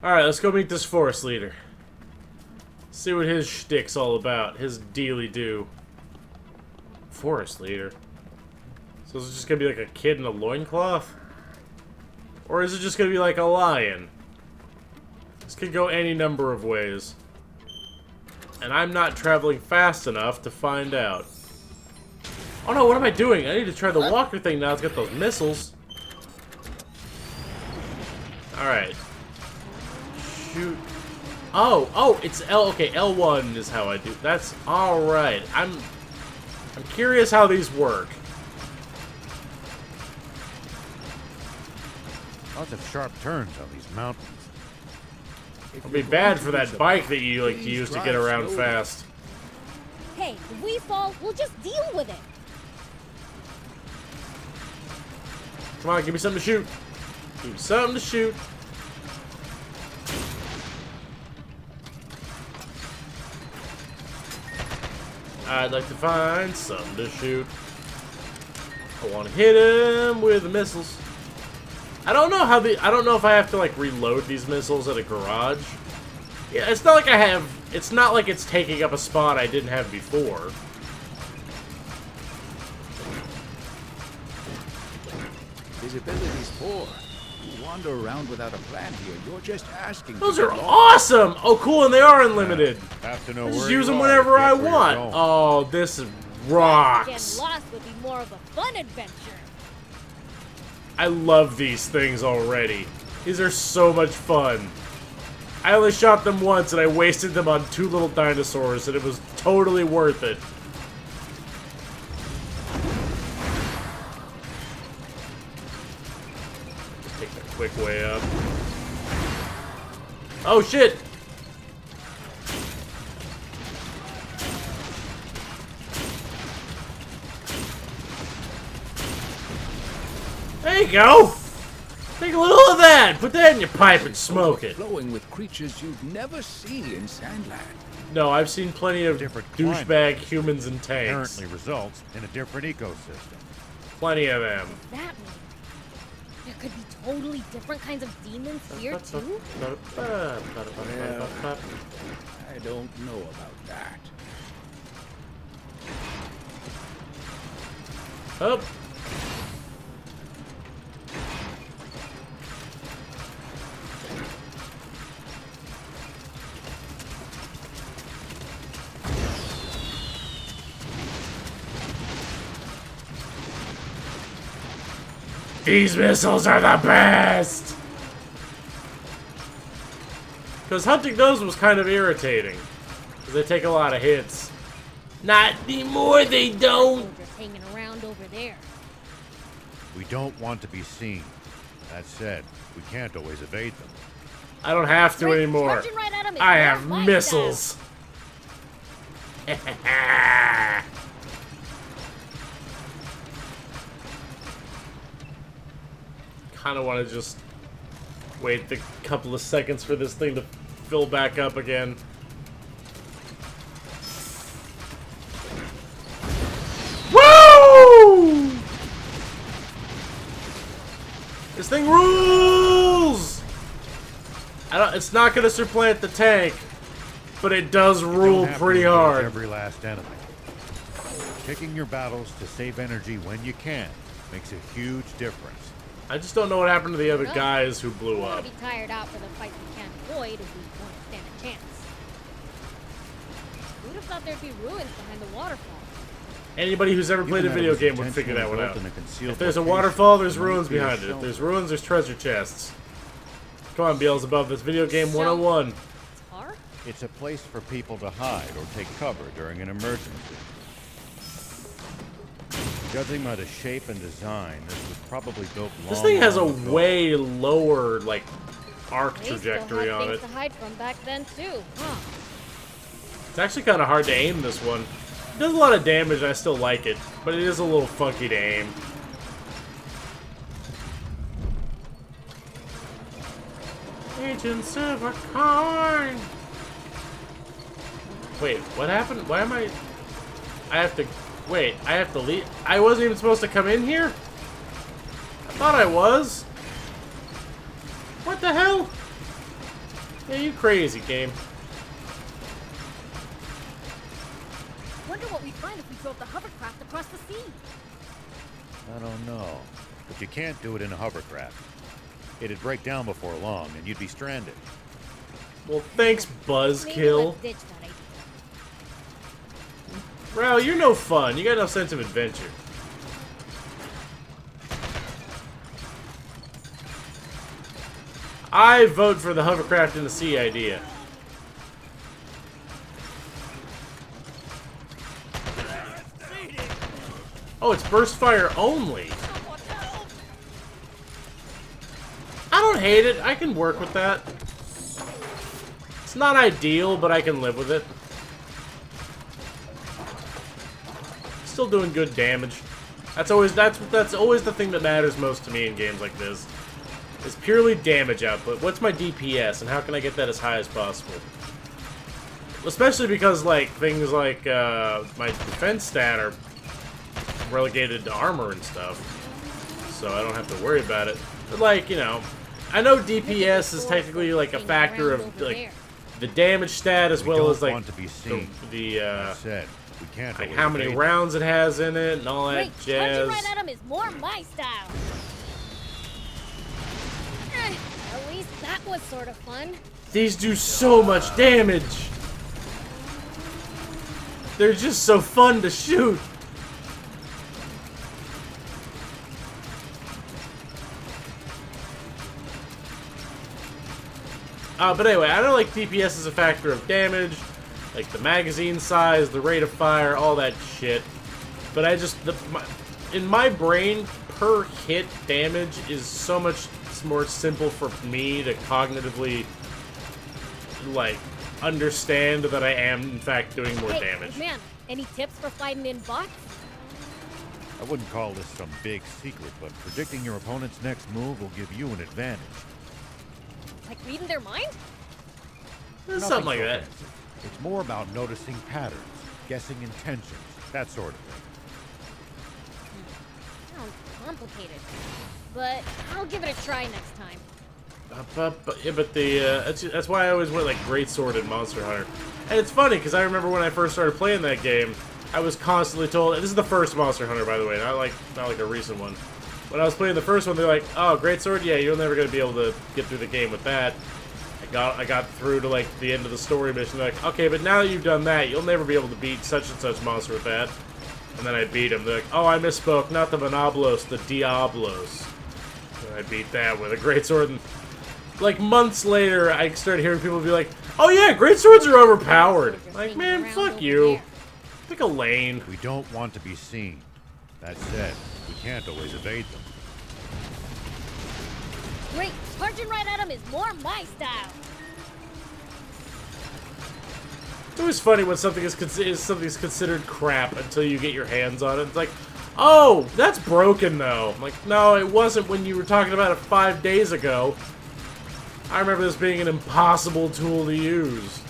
Alright, let's go meet this forest leader. See what his shtick's all about. His dealy-do. Forest leader? So is it just gonna be like a kid in a loincloth? Or is it just gonna be like a lion? This could go any number of ways. And I'm not traveling fast enough to find out. Oh no, what am I doing? I need to try the walker thing now. It's got those missiles. Alright. Shoot. Oh, it's L. Okay, L1 is how I do. That's alright. I'm curious how these work. Lots of sharp turns on these mountains. It'll be bad for that bike that you like to use to get around fast. Hey, if we fall, we'll just deal with it. Come on, give me something to shoot. Give me something to shoot. I'd like to find something to shoot. I want to hit him with the missiles. I don't know how I don't know if I have to like reload these missiles at a garage. Yeah, it's not like I have. It's not like it's taking up a spot I didn't have before. Visibility's poor. You wander around without a plan here. You're just asking. Those are awesome! Oh, cool, and they are unlimited. Have to know I just where use you them are whenever to get I where you're want. going. Oh, this Getting rocks. lost would be more of a fun adventure. I love these things already. These are so much fun. I only shot them once and I wasted them on 2 little dinosaurs and it was totally worth it. Just take the quick way up. Oh shit! There you go! Take a little of that! Put that in your pipe and smoke it. Flowing with creatures you'd never see in Sandland. No, I've seen plenty of Different douchebag climate. humans and tanks. Apparently results in a different ecosystem. Plenty of them. What does that mean? There could be totally different kinds of demons here too? I don't know about that. Up. These missiles are the best! Because hunting those was kind of irritating. Because they take a lot of hits. Not anymore, they don't! Soldiers hanging around over there. We don't want to be seen. That said, we can't always evade them. I don't have to anymore. Charging right at 'em is I not have my missiles. Kind of want to just wait the couple of seconds for this thing to fill back up again. Woo! This thing rules! It's not gonna supplant the tank, but it does You rule don't have to pretty engage hard. Every last enemy. Picking your battles to save energy when you can makes a huge difference. I just don't know what happened to the other Well, guys who We blew want up. to be tired out for the fight we can't avoid if we want to stand a chance. Who'd have thought there'd be ruins behind the waterfall? Anybody who's ever Even played a that video was game would figure that one intentionally out. built in a concealed If there's a location, waterfall, there's it might ruins be a behind it. If shelter. there's ruins, there's treasure chests. Come on, Beelzebub, that's video game 101. It's hard? It's a place for people to hide or take cover during an emergency. Judging by the shape and design, this was probably built long, This thing has a long ago. way lower, like, arc They still trajectory had on things it. to hide from back then too, huh? It's actually kind of hard to aim this one. It does a lot of damage, and I still like it, but it is a little funky to aim. Agents of a kind. Wait, what happened? Why am I have to... Wait, I have to leave? I wasn't even supposed to come in here? I thought I was. What the hell? Yeah, you crazy, game. Wonder what we'd find if we drove the hovercraft across the sea. I don't know. But you can't do it in a hovercraft. It'd break down before long, and you'd be stranded. Well, thanks, Maybe Buzzkill. let's ditch that idea. Ral, you're no fun. You got no sense of adventure. I vote for the hovercraft in the sea idea. Oh, it's burst fire only. I don't hate it. I can work with that. It's not ideal, but I can live with it. Still doing good damage. That's always the thing that matters most to me in games like this. Is purely damage output. What's my DPS, and how can I get that as high as possible? Especially because, like, things like my defense stat are relegated to armor and stuff, so I don't have to worry about it. But, like, you know, I know DPS is technically like a factor of like the damage stat as well as like like how many rounds it has in it and all that jazz. Charging right at him is more my style. At least that was sort of fun. These do so much damage. They're just so fun to shoot. But anyway, I know like DPS is a factor of damage, like the magazine size, the rate of fire, all that shit. But I just, in my brain, per hit damage is so much more simple for me to cognitively, like, understand that I am, in fact, doing more damage. Man, any tips for fighting in bots? I wouldn't call this some big secret, but predicting your opponent's next move will give you an advantage. Like reading their mind? Something like that. Fancy. It's more about noticing patterns, guessing intentions, that sort of thing. Sounds complicated, but I'll give it a try next time. Yeah, but that's why I always went like Greatsword and Monster Hunter. And it's funny because I remember when I first started playing that game, I was constantly told. This is the first Monster Hunter, by the way, not like a recent one. When I was playing the first one, they're like, "Oh, Greatsword, yeah, you're never gonna be able to get through the game with that." I got through to like the end of the story mission. They're like, "Okay, but now that you've done that, you'll never be able to beat such and such monster with that." And then I beat him. They're like, "Oh, I misspoke. Not the Monoblos, the Diablos." And I beat that with a Greatsword. And like months later, I started hearing people be like, "Oh yeah, Greatswords are overpowered." Like, man, fuck you. Pick a lane. We don't want to be seen. That said, we can't always evade them. Great, charging right at him is more my style. It's always funny when something's considered crap until you get your hands on it. It's like, oh, that's broken though. I'm like, no, it wasn't when you were talking about it 5 days ago. I remember this being an impossible tool to use.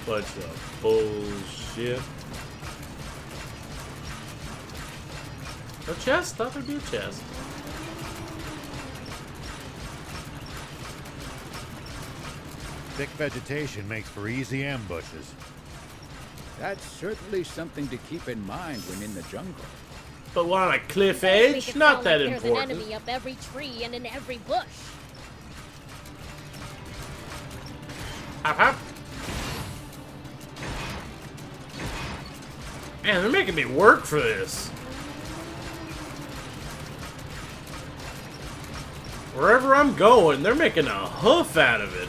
Bunch of bullshit. A chest? Thought there'd be a chest. Thick vegetation makes for easy ambushes. That's certainly something to keep in mind when in the jungle. But on a cliff Make edge? it Not sound that like there's an important. enemy up every tree and in every bush. Hop, hop. Man, they're making me work for this. Wherever I'm going, they're making a hoof out of it.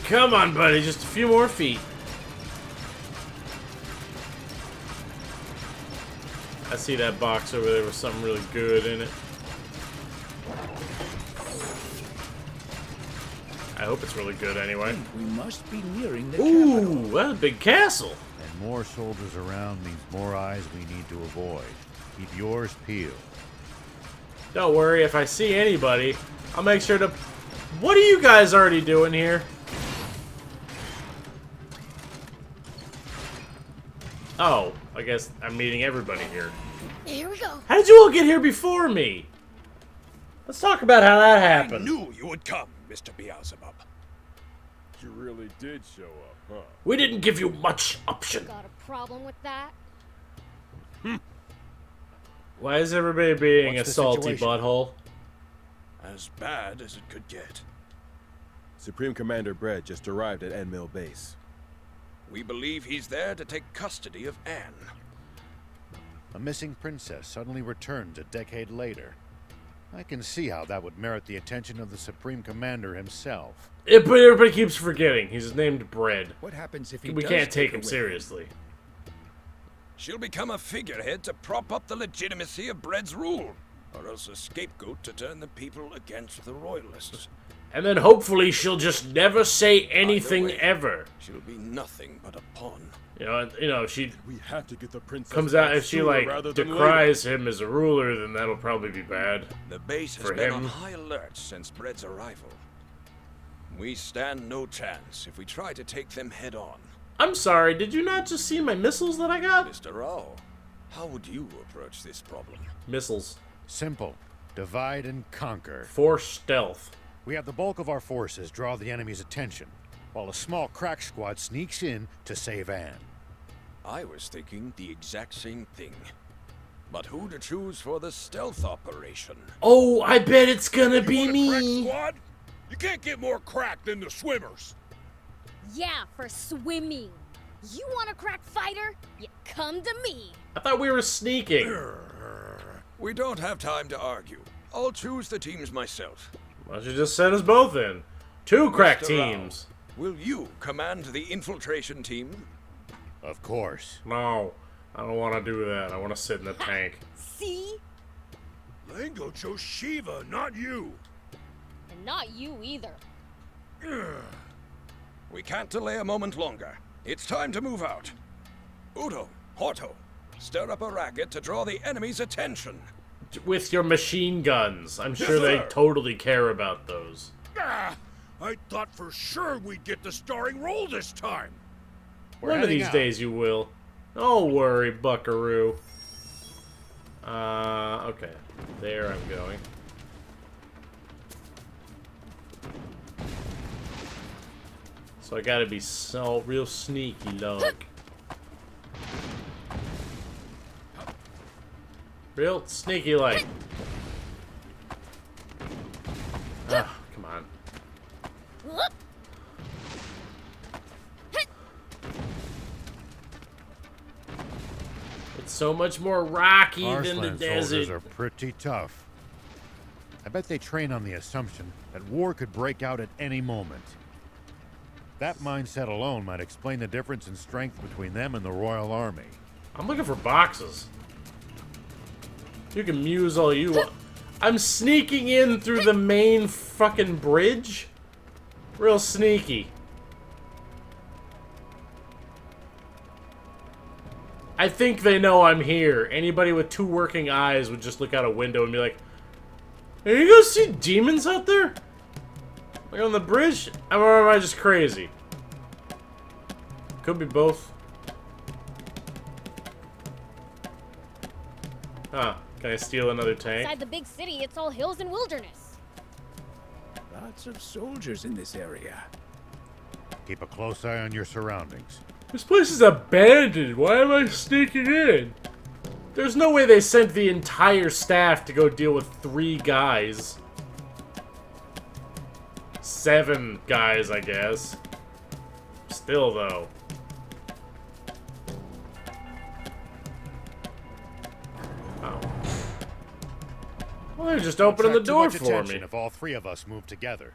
Come on, buddy, just a few more feet. I see that box over there with something really good in it. I hope it's really good anyway. We must be nearing the capital. Ooh, that's a big castle. And more soldiers around means more eyes we need to avoid. Keep yours peeled. Don't worry, if I see anybody, I'll make sure to... What are you guys already doing here? Oh, I guess I'm meeting everybody here. Here we go. How did you all get here before me? Let's talk about how that I happened. knew you would come, Mr. Beelzebub. You really did show up, huh? We didn't give you much option. Got a problem with that? Why is everybody being What's a the salty situation? butthole? As bad as it could get. Supreme Commander Brett just arrived at Enmill Base. We believe he's there to take custody of Anne. A missing princess suddenly returns a decade later. I can see how that would merit the attention of the Supreme Commander himself. But everybody keeps forgetting. He's named Bread. What happens if he We does can't take her him with seriously. She'll become a figurehead to prop up the legitimacy of Bread's rule, or else a scapegoat to turn the people against the royalists. And then hopefully she'll just never say anything way, ever. She'll be nothing but a pawn. She We have to get the princess comes out back if she sooner like rather than decries him as a ruler, then that'll probably be bad. The base has For been him. on high alert since Bread's arrival. We stand no chance if we try to take them head on. I'm sorry, did you not just see my missiles that I got? Mr. Rao, how would you approach this problem? Missiles. Simple. Divide and conquer. For stealth. We have the bulk of our forces draw the enemy's attention, while a small crack squad sneaks in to save Anne. I was thinking the exact same thing. But who to choose for the stealth operation? Oh, I bet it's gonna be Want a crack me. squad? You can't get more crack than the swimmers. Yeah, for swimming. You want a crack fighter? You come to me. I thought we were sneaking. We don't have time to argue. I'll choose the teams myself. Why don't you just send us both in? Two crack Mr. Rao, teams. will you command the infiltration team? Of course. No, I don't want to do that. I want to sit in the tank. See? Lango chose Shiva, not you. And not you either. We can't delay a moment longer. It's time to move out. Udo, Horto, stir up a racket to draw the enemy's attention. With your machine guns. I'm Yes, sure they sir. totally care about those. I thought for sure we'd get the starring role this time. We're One of heading these out. days you will. Don't worry, buckaroo. Okay. There I'm going. So I gotta be so real sneaky, like. Real sneaky, like. Ah, come on. It's so much more rocky than the Arslan soldiers desert. are pretty tough. I bet they train on the assumption that war could break out at any moment. That mindset alone might explain the difference in strength between them and the Royal Army. I'm looking for boxes. You can muse all you want. I'm sneaking in through the main fucking bridge? Real sneaky. I think they know I'm here. Anybody with two working eyes would just look out a window and be like, "Are you gonna see demons out there? Like on the bridge?" Or am I just crazy? Could be both. Huh. Can I steal another tank? Inside the big city, it's all hills and wilderness. Lots of soldiers in this area. Keep a close eye on your surroundings. This place is abandoned. Why am I sneaking in? There's no way they sent the entire staff to go deal with 3 guys. 7 guys, I guess. Still, though. Oh. Well, they're just opening the Attract too door much for attention me. if all three of us move together.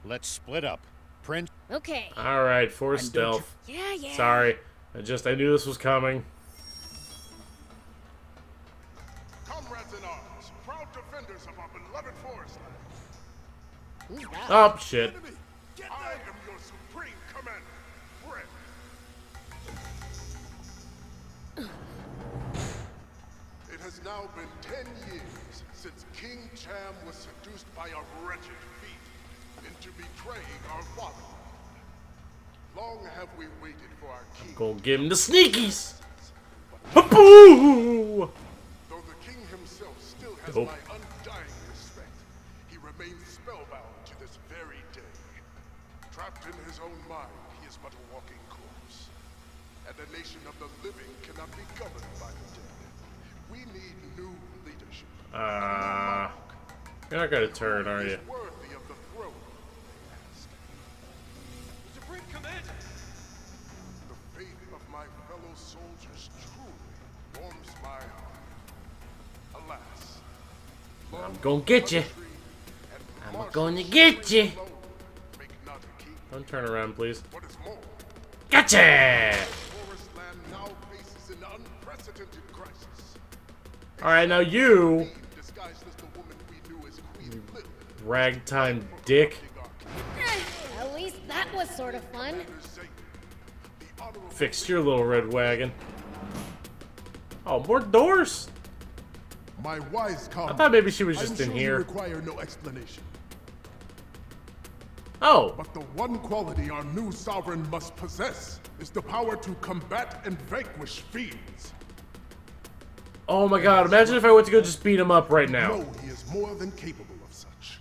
Let's split up. Prince, Okay. Alright, for And don't you- stealth. Yeah. Sorry. I knew this was coming. Comrades in arms, proud defenders of our beloved forest. Who's that? Oh, shit. Enemy, I am your supreme commander, Brett. It has now been 10 years since King Cham was seduced by a wretched thief into betraying our father. Long have we waited for our king. Go give him the sneakies. Boo! Though the king himself still has Nope. my undying respect. of the living cannot be governed by the dead. We need new leadership. You're not gonna turn, are you? Worthy of the throne, they ask. Supreme Commander! The fate of my fellow soldiers truly warms my heart. Alas, I'm gonna get you. I'm gonna get you. make not a king. Don't turn around, please. What is more, Gotcha! Forest Land now faces an unprecedented crisis. Alright, now you, Disguised as the woman we knew as Queen Lilith. ragtime dick, At least that was sort of fun. fixed your little red wagon. Oh, more doors? My wise I thought maybe she was just in here. require no explanation. Oh, But the one quality our new sovereign must possess is the power to combat and vanquish fiends. oh my god, imagine if I went to go just beat him up right now. No, he is more than capable of such.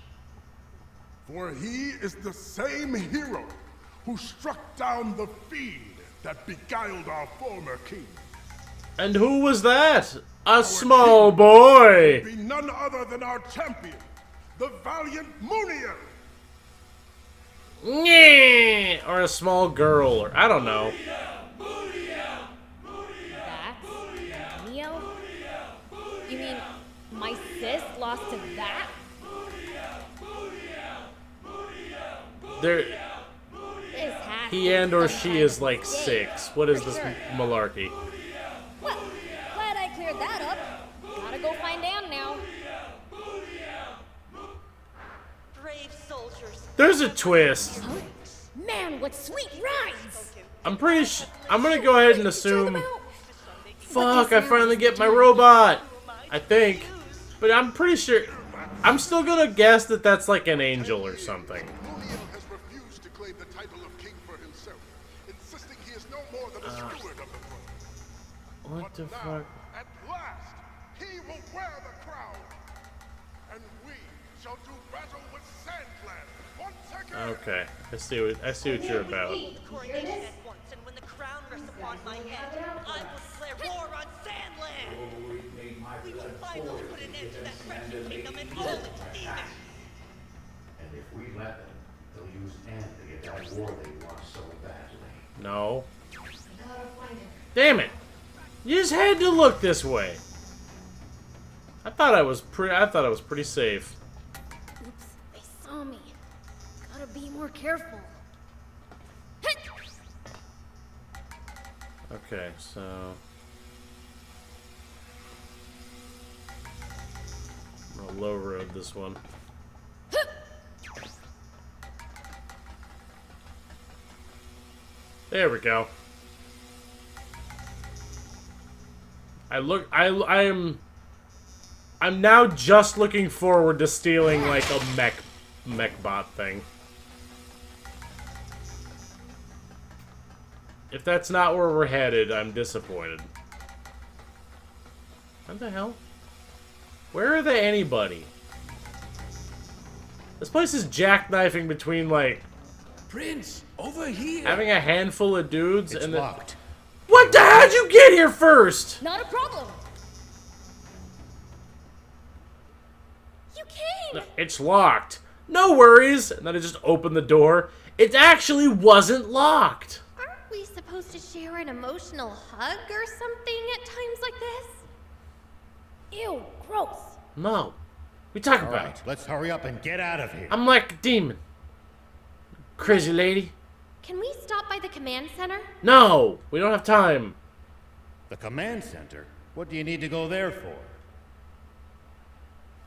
For he is the same hero who struck down the fiend that beguiled our former king. And who was that? A small boy! Be none other than our champion, the valiant Muniel. Nyeh! Or a small girl, or I don't know. That's Muniel? You mean my sis lost to that? There, This has he to be and or some she kind is of like mistake. 6. What is For this sure. malarkey? Well, glad I cleared that up. Gotta go find Anne now. Brave soldiers. There's a twist. Huh? Man, what sweet rhymes! I'm gonna go ahead and assume. about? Fuck, I finally get my robot. I think. But I'm pretty sure. I'm still gonna guess that that's like an angel or something. Muniel has refused to claim the title of king for himself, insisting he is no more than a steward of the throne. What the Now, fuck? at last, he will wear the crown, and we shall do battle with Sandland once again. Okay, I see what you're about. The coronation at once, and when the crown rests upon my head, I will declare war on Sandland. We will finally put an end to that wretched kingdom and all its demons. And if we let them, they'll use Anne to get that war they want so badly. No. Damn it! You just had to look this way. I thought I was pretty safe. Oops, they saw me. Gotta be more careful. Okay, so I'm gonna low road this one. There we go. I'm now just looking forward to stealing like a mech bot thing. If that's not where we're headed, I'm disappointed. What the hell? Where are they anybody? This place is jackknifing between like Prince, over here. having a handful of dudes It's and then. locked. What the how'd you get here first? Not a problem. You came! It's locked. No worries. And then I just opened the door. It actually wasn't locked. Aren't we supposed to share an emotional hug or something at times like this? Ew, gross. No. We talk All about right, it. let's hurry up and get out of here. I'm like a demon. Crazy lady. Can we stop by the command center? No, we don't have time. The command center? What do you need to go there for?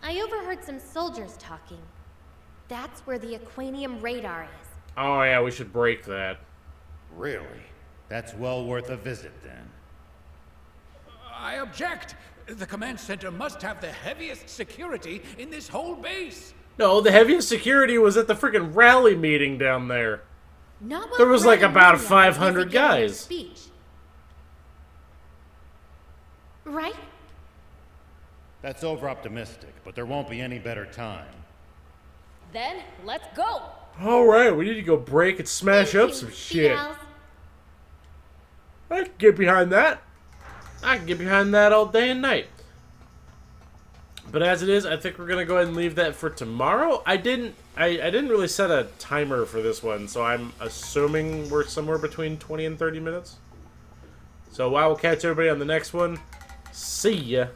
I overheard some soldiers talking. That's where the Aquanium radar is. Oh yeah, we should break that. Really? That's well worth a visit then. I object. The command center must have the heaviest security in this whole base. No, the heaviest security was at the freaking rally meeting down there. Not while There was, like, Brett and about Muniel were 500 busy giving their guys. Speech. Right? That's over-optimistic, but there won't be any better time. Then, let's go. Alright, we need to go break and smash up Thank some you, shit. Beals. I can get behind that. I can get behind that all day and night. But as it is, I think we're gonna go ahead and leave that for tomorrow. I didn't really set a timer for this one, so I'm assuming we're somewhere between 20 and 30 minutes. So I will catch everybody on the next one. See ya.